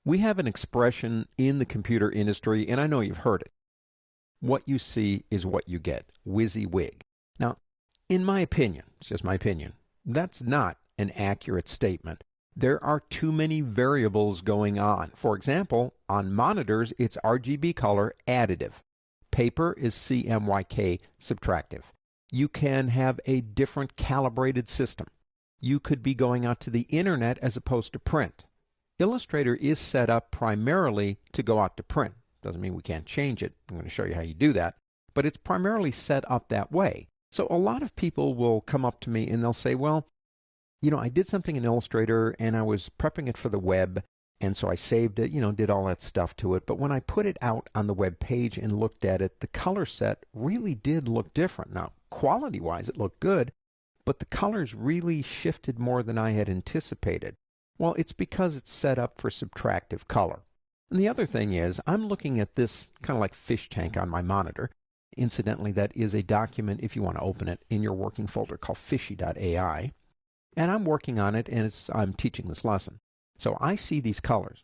We have an expression in the computer industry, and I know you've heard it. What you see is what you get. WYSIWYG. Now, in my opinion, it's just my opinion, that's not an accurate statement. There are too many variables going on. For example, on monitors, it's RGB color additive. Paper is CMYK subtractive. You can have a different calibrated system. You could be going out to the internet as opposed to print. Illustrator is set up primarily to go out to print. Doesn't mean we can't change it. I'm going to show you how you do that. But it's primarily set up that way. So a lot of people will come up to me and they'll say, well, you know, I did something in Illustrator and I was prepping it for the web, and so I saved it, did all that stuff to it. But when I put it out on the web page and looked at it, the color set really did look different. Now, quality-wise, it looked good, but the colors really shifted more than I had anticipated. Well, it's because it's set up for subtractive color. And the other thing is, I'm looking at this kind of like fish tank on my monitor. Incidentally, that is a document, if you want to open it, in your working folder called fishy.ai. And I'm working on it, and I'm teaching this lesson. So I see these colors.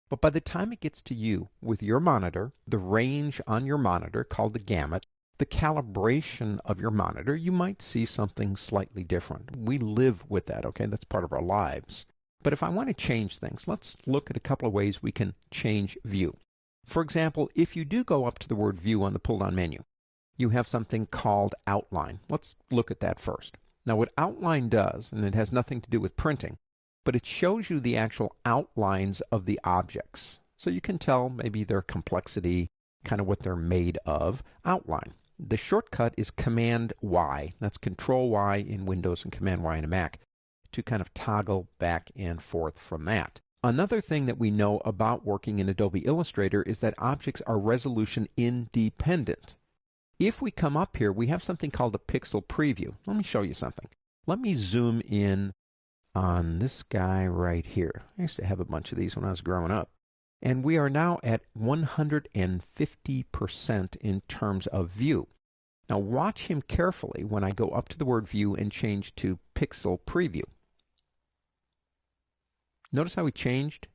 But by the time it gets to you with your monitor, the range on your monitor, called the gamut, the calibration of your monitor, you might see something slightly different. We live with that, okay? That's part of our lives. But if I want to change things, let's look at a couple of ways we can change view. For example, if you do go up to the word view on the pull-down menu, you have something called outline. Let's look at that first. Now what outline does, and it has nothing to do with printing, but it shows you the actual outlines of the objects. So you can tell maybe their complexity, kind of what they're made of, outline. The shortcut is Command-Y. That's Control-Y in Windows and Command-Y in a Mac to kind of toggle back and forth from that. Another thing that we know about working in Adobe Illustrator is that objects are resolution independent. If we come up here, we have something called a pixel preview. Let me show you something. Let me zoom in on this guy right here. I used to have a bunch of these when I was growing up. And we are now at 150% in terms of view. Now watch him carefully when I go up to the word view and change to pixel preview. Notice how he changed?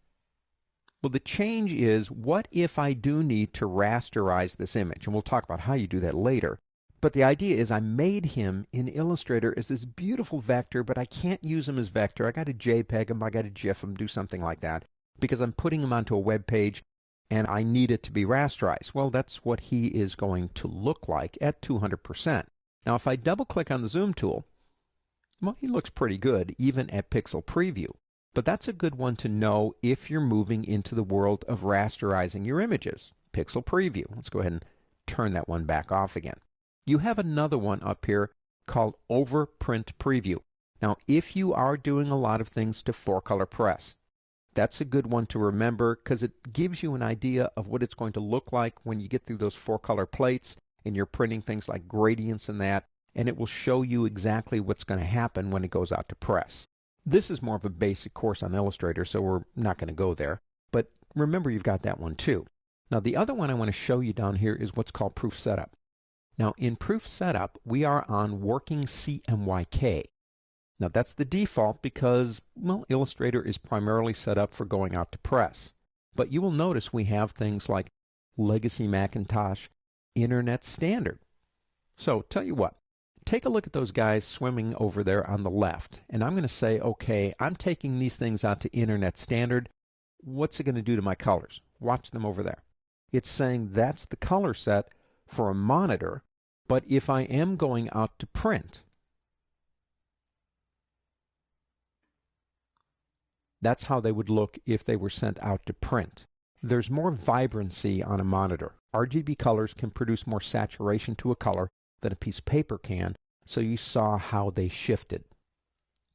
Well, the change is, what if I do need to rasterize this image? And we'll talk about how you do that later. But the idea is I made him in Illustrator as this beautiful vector, but I can't use him as vector. I got to JPEG him, I got to GIF him, do something like that, because I'm putting him onto a web page and I need it to be rasterized. Well, that's what he is going to look like at 200%. Now, if I double click on the zoom tool, well, he looks pretty good even at pixel preview. But that's a good one to know if you're moving into the world of rasterizing your images. Pixel preview. Let's go ahead and turn that one back off again. You have another one up here called overprint preview. Now, if you are doing a lot of things to 4-color press, that's a good one to remember because it gives you an idea of what it's going to look like when you get through those 4-color plates and you're printing things like gradients and that, and it will show you exactly what's going to happen when it goes out to press. This is more of a basic course on Illustrator, so we're not going to go there. But remember, you've got that one too. Now, the other one I want to show you down here is what's called Proof Setup. Now, in Proof Setup, we are on Working CMYK. Now, that's the default because, well, Illustrator is primarily set up for going out to press. But you will notice we have things like Legacy Macintosh, Internet Standard. So, tell you what. Take a look at those guys swimming over there on the left. And I'm going to say, okay, I'm taking these things out to Internet Standard. What's it going to do to my colors? Watch them over there. It's saying that's the color set for a monitor. But if I am going out to print, that's how they would look if they were sent out to print. There's more vibrancy on a monitor. RGB colors can produce more saturation to a color than a piece of paper can, so you saw how they shifted.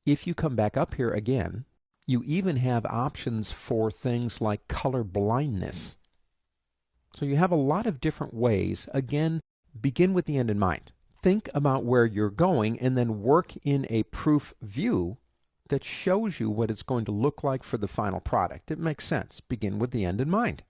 If you come back up here again, you even have options for things like color blindness. So you have a lot of different ways. Again, begin with the end in mind. Think about where you're going and then work in a proof view that shows you what it's going to look like for the final product. It makes sense. Begin with the end in mind.